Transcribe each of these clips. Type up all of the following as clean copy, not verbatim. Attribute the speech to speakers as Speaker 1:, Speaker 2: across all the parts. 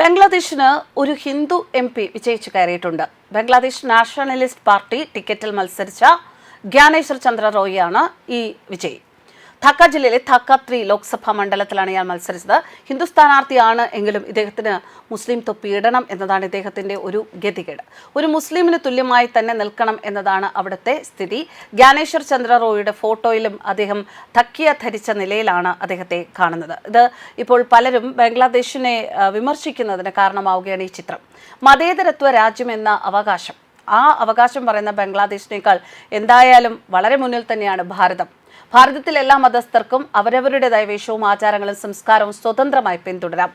Speaker 1: ബംഗ്ലാദേശിന് ഒരു ഹിന്ദു MP വിജയിച്ചു കയറിയിട്ടുണ്ട്. ബംഗ്ലാദേശ് നാഷണലിസ്റ്റ് പാർട്ടി ടിക്കറ്റിൽ മത്സരിച്ച ഗ്യാനേശ്വർ ചന്ദ്ര റോയിയാണ് ഈ വിജയി. ധാക്ക ജില്ലയിലെ ധാക്ക 3 ലോക്സഭാ മണ്ഡലത്തിലാണ് ഇയാൾ മത്സരിച്ചത്. ഹിന്ദു സ്ഥാനാർത്ഥിയാണ് എങ്കിലും ഇദ്ദേഹത്തിന് മുസ്ലിം തൊപ്പിയിടണം എന്നതാണ് ഇദ്ദേഹത്തിന്റെ ഒരു ഗതികേട്. ഒരു മുസ്ലിമിന് തുല്യമായി തന്നെ നിൽക്കണം എന്നതാണ് അവിടുത്തെ സ്ഥിതി. ഗ്യാനേശ്വർ ചന്ദ്ര റോയിയുടെ ഫോട്ടോയിലും അദ്ദേഹം തക്കിയ ധരിച്ച നിലയിലാണ് അദ്ദേഹത്തെ കാണുന്നത്. ഇത് ഇപ്പോൾ പലരും ബംഗ്ലാദേശിനെ വിമർശിക്കുന്നതിന് കാരണമാവുകയാണ് ഈ ചിത്രം. മതേതരത്വ രാജ്യമെന്ന അവകാശം, ആ അവകാശം പറയുന്ന ബംഗ്ലാദേശിനേക്കാൾ എന്തായാലും വളരെ മുന്നിൽ തന്നെയാണ് ഭാരതം. ഭാരതത്തിൽ എല്ലാ മതസ്ഥർക്കും അവരവരുടേതായ വേഷവും ആചാരങ്ങളും സംസ്കാരവും സ്വതന്ത്രമായി പിന്തുടരാം.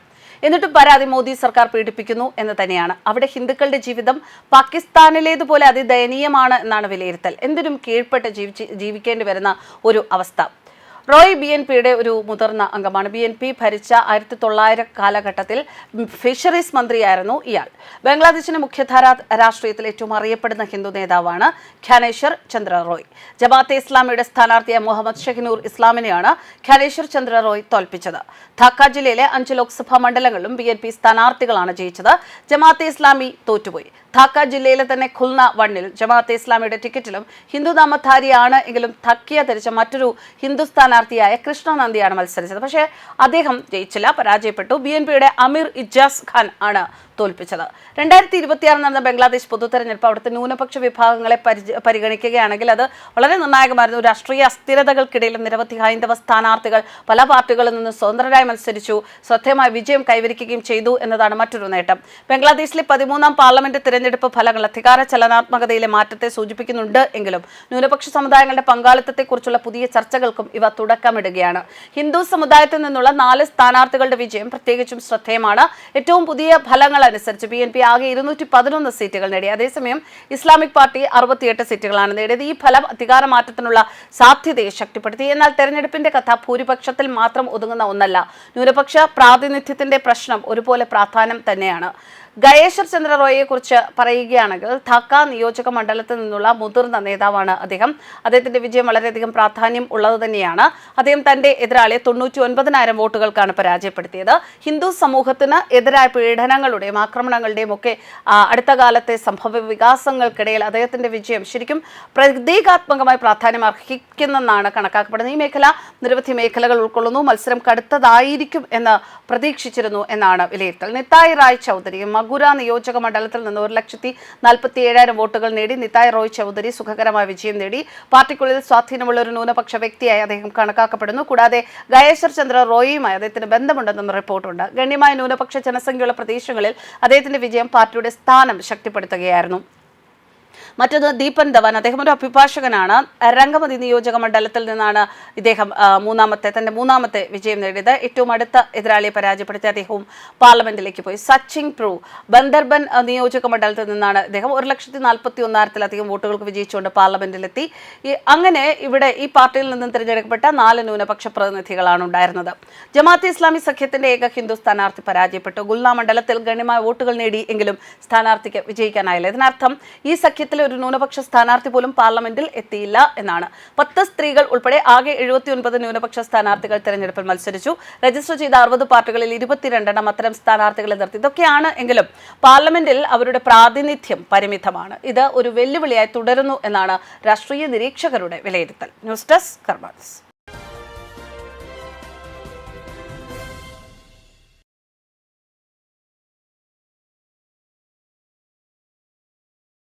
Speaker 1: എന്നിട്ടും പരാതി മോദി സർക്കാർ പീഡിപ്പിക്കുന്നു എന്ന് തന്നെയാണ്. അവിടെ ഹിന്ദുക്കളുടെ ജീവിതം പാകിസ്ഥാനിലേതുപോലെ അതിദയനീയമാണ് എന്നാണ് വിലയിരുത്തൽ. എന്തിനും കീഴ്പ്പെട്ട് ജീവിക്കേണ്ടി വരുന്ന ഒരു അവസ്ഥ. റോയ് BNPയുടെ ഒരു മുതിർന്ന അംഗമാണ്. BNP ഭരിച്ച 1900 കാലഘട്ടത്തിൽ ഫിഷറീസ് മന്ത്രിയായിരുന്നു ഇയാൾ. ബംഗ്ലാദേശിന്റെ മുഖ്യധാര രാഷ്ട്രീയത്തിൽ ഏറ്റവും അറിയപ്പെടുന്ന ഹിന്ദു നേതാവാണ് ഗ്യാനേശ്വർ ചന്ദ്ര റോയ്. ജമാഅത്തെ ഇസ്ലാമിയുടെ സ്ഥാനാർത്ഥിയായ മുഹമ്മദ് ഷഹീനുർ ഇസ്ലാമിനെയാണ് ഗ്യാനേശ്വർ ചന്ദ്ര റോയ് തോൽപ്പിച്ചത്. ധാക്ക ജില്ലയിലെ 5 ലോക്സഭാ മണ്ഡലങ്ങളിലും BNP സ്ഥാനാർത്ഥികളാണ് ജയിച്ചത്. ജമാഅത്തെ ഇസ്ലാമി തോറ്റുപോയി. ധാക്ക ജില്ലയിലെ തന്നെ ഖുൽന 1-ൽ ജമാഅത്തെ ഇസ്ലാമിയുടെ ടിക്കറ്റിലും ഹിന്ദു നാമധാരിയാണ് എങ്കിലും തക്കിയ ധരിച്ച മറ്റൊരു ഹിന്ദു സ്ഥാനാർത്ഥിയായ കൃഷ്ണനന്ദിയാണ് മത്സരിച്ചത്. പക്ഷേ അദ്ദേഹം ജയിച്ചില്ല, പരാജയപ്പെട്ടു. BNPയുടെ അമീർ ഇജാസ് ഖാൻ ആണ് തോൽപ്പിച്ചത്. 2026 നടന്ന ബംഗ്ലാദേശ് പൊതുതെരഞ്ഞെടുപ്പ് അവിടുത്തെ ന്യൂനപക്ഷ വിഭാഗങ്ങളെ പരിഗണിക്കുകയാണെങ്കിൽ അത് വളരെ നിർണായകമായിരുന്നു. രാഷ്ട്രീയ അസ്ഥിരതകൾക്കിടയിൽ നിരവധി ഹൈന്ദവ സ്ഥാനാർത്ഥികൾ പല പാർട്ടികളിൽ നിന്ന് സ്വതന്ത്രരായി മത്സരിച്ചു, ശ്രദ്ധേയമായ വിജയം കൈവരിക്കുകയും ചെയ്തു എന്നതാണ് മറ്റൊരു നേട്ടം. ബംഗ്ലാദേശിലെ 13ാം പാർലമെന്റ് തിരഞ്ഞെടുപ്പ് ഫലങ്ങൾ അധികാര ചലനാത്മകതയിലെ മാറ്റത്തെ സൂചിപ്പിക്കുന്നുണ്ട് എങ്കിലും ന്യൂനപക്ഷ സമുദായങ്ങളുടെ പങ്കാളിത്തത്തെക്കുറിച്ചുള്ള പുതിയ ചർച്ചകൾക്കും ഇവ തുടക്കമിടുകയാണ്. ഹിന്ദു സമുദായത്തിൽ നിന്നുള്ള 4 സ്ഥാനാർത്ഥികളുടെ വിജയം പ്രത്യേകിച്ചും ശ്രദ്ധേയമാണ്. ഏറ്റവും പുതിയ ഫലങ്ങൾ അനുസരിച്ച് BNP ആകെ 211 സീറ്റുകൾ നേടി. അതേസമയം ഇസ്ലാമിക് പാർട്ടി 68 സീറ്റുകളാണ് നേടിയത്. ഈ ഫലം അധികാരമാറ്റത്തിനുള്ള സാധ്യതയെ ശക്തിപ്പെടുത്തി. എന്നാൽ തെരഞ്ഞെടുപ്പിന്റെ കഥ ഭൂരിപക്ഷത്തിൽ മാത്രം ഒതുങ്ങുന്ന ഒന്നല്ല. ന്യൂനപക്ഷ പ്രാതിനിധ്യത്തിന്റെ പ്രശ്നം ഒരുപോലെ പ്രാധാന്യം തന്നെയാണ്. ഗയേശ്വർ ചന്ദ്ര റോയിയെ കുറിച്ച് പറയുകയാണെങ്കിൽ ധാക്ക നിയോജക മണ്ഡലത്തിൽ നിന്നുള്ള മുതിർന്ന നേതാവാണ് അദ്ദേഹം. അദ്ദേഹത്തിന്റെ വിജയം വളരെയധികം പ്രാധാന്യം ഉള്ളത് തന്നെയാണ്. അദ്ദേഹം തന്റെ എതിരാളിയെ 99,000 വോട്ടുകൾക്കാണ് പരാജയപ്പെടുത്തിയത്. ഹിന്ദു സമൂഹത്തിന് എതിരായ പീഡനങ്ങളുടെയും ആക്രമണങ്ങളുടെയും ഒക്കെ അടുത്ത കാലത്തെ സംഭവ വികാസങ്ങൾക്കിടയിൽ അദ്ദേഹത്തിന്റെ വിജയം ശരിക്കും പ്രതീകാത്മകമായി പ്രാധാന്യം അർഹിക്കുന്നെന്നാണ് കണക്കാക്കപ്പെടുന്നത്. ഈ മേഖല നിരവധി മേഖലകൾ ഉൾക്കൊള്ളുന്നു. മത്സരം കടുത്തതായിരിക്കും എന്ന് പ്രതീക്ഷിച്ചിരുന്നു എന്നാണ് വിലയിരുത്തൽ. നിതായ് റായ് ചൗധരി മഗുര നിയോജക മണ്ഡലത്തിൽ നിന്ന് 1,47,000 വോട്ടുകൾ നേടി. നിതായ് റോയ് ചൗധരി സുഖകരമായ വിജയം നേടി. പാർട്ടിക്കുള്ളിൽ സ്വാധീനമുള്ള ഒരു ന്യൂനപക്ഷ വ്യക്തിയായി അദ്ദേഹം കണക്കാക്കപ്പെടുന്നു. കൂടാതെ ഗയേശ്വർ ചന്ദ്ര റോയിയുമായി അദ്ദേഹത്തിന് ബന്ധമുണ്ടെന്നും റിപ്പോർട്ടുണ്ട്. ഗണ്യമായ ന്യൂനപക്ഷ ജനസംഖ്യയുള്ള പ്രദേശങ്ങളിൽ അദ്ദേഹത്തിന്റെ വിജയം പാർട്ടിയുടെ സ്ഥാനം ശക്തിപ്പെടുത്തുകയായിരുന്നു. മറ്റൊന്ന് ദീപൻ ധവാൻ. അദ്ദേഹം ഒരു അഭിഭാഷകനാണ്. രംഗമതി നിയോജക മണ്ഡലത്തിൽ നിന്നാണ് ഇദ്ദേഹം തന്റെ മൂന്നാമത്തെ വിജയം നേടിയത്. ഏറ്റവും അടുത്ത എതിരാളിയെ പരാജയപ്പെടുത്തി അദ്ദേഹവും പാർലമെന്റിലേക്ക് പോയി. സച്ചിങ് പ്രൂ ബന്ദർബൻ നിയോജക മണ്ഡലത്തിൽ നിന്നാണ് ഇദ്ദേഹം 1,41,000 വോട്ടുകൾക്ക് വിജയിച്ചുകൊണ്ട് പാർലമെന്റിലെത്തി. അങ്ങനെ ഇവിടെ ഈ പാർട്ടിയിൽ നിന്നും തിരഞ്ഞെടുക്കപ്പെട്ട 4 ന്യൂനപക്ഷ പ്രതിനിധികളാണ് ഉണ്ടായിരുന്നത്. ജമാഅത്തെ ഇസ്ലാമി സഖ്യത്തിന്റെ ഏക ഹിന്ദു സ്ഥാനാർത്ഥി പരാജയപ്പെട്ടു. ഗുൽന മണ്ഡലത്തിൽ ഗണ്യമായ വോട്ടുകൾ നേടി എങ്കിലും സ്ഥാനാർത്ഥിക്ക് വിജയിക്കാനായില്ല. ഇതിനർത്ഥം ഈ സഖ്യത്തിലെ ഒരു ന്യൂനപക്ഷ സ്ഥാനാർത്ഥി പോലും പാർലമെന്റിൽ എത്തിയില്ല എന്നാണ്. 10 സ്ത്രീകൾ ഉൾപ്പെടെ ആകെ 79 ന്യൂനപക്ഷ സ്ഥാനാർത്ഥികൾ തെരഞ്ഞെടുപ്പിൽ മത്സരിച്ചു. രജിസ്റ്റർ ചെയ്ത 60 പാർട്ടികളിൽ 22 അത്തരം സ്ഥാനാർത്ഥികളെ നിർത്തി. ഇതൊക്കെയാണ് എങ്കിലും പാർലമെന്റിൽ അവരുടെ പ്രാതിനിധ്യം പരിമിതമാണ്. ഇത് ഒരു വെല്ലുവിളിയായി തുടരുന്നു എന്നാണ് രാഷ്ട്രീയ നിരീക്ഷകരുടെ വിലയിരുത്തൽ. News desk കർമാനസ്.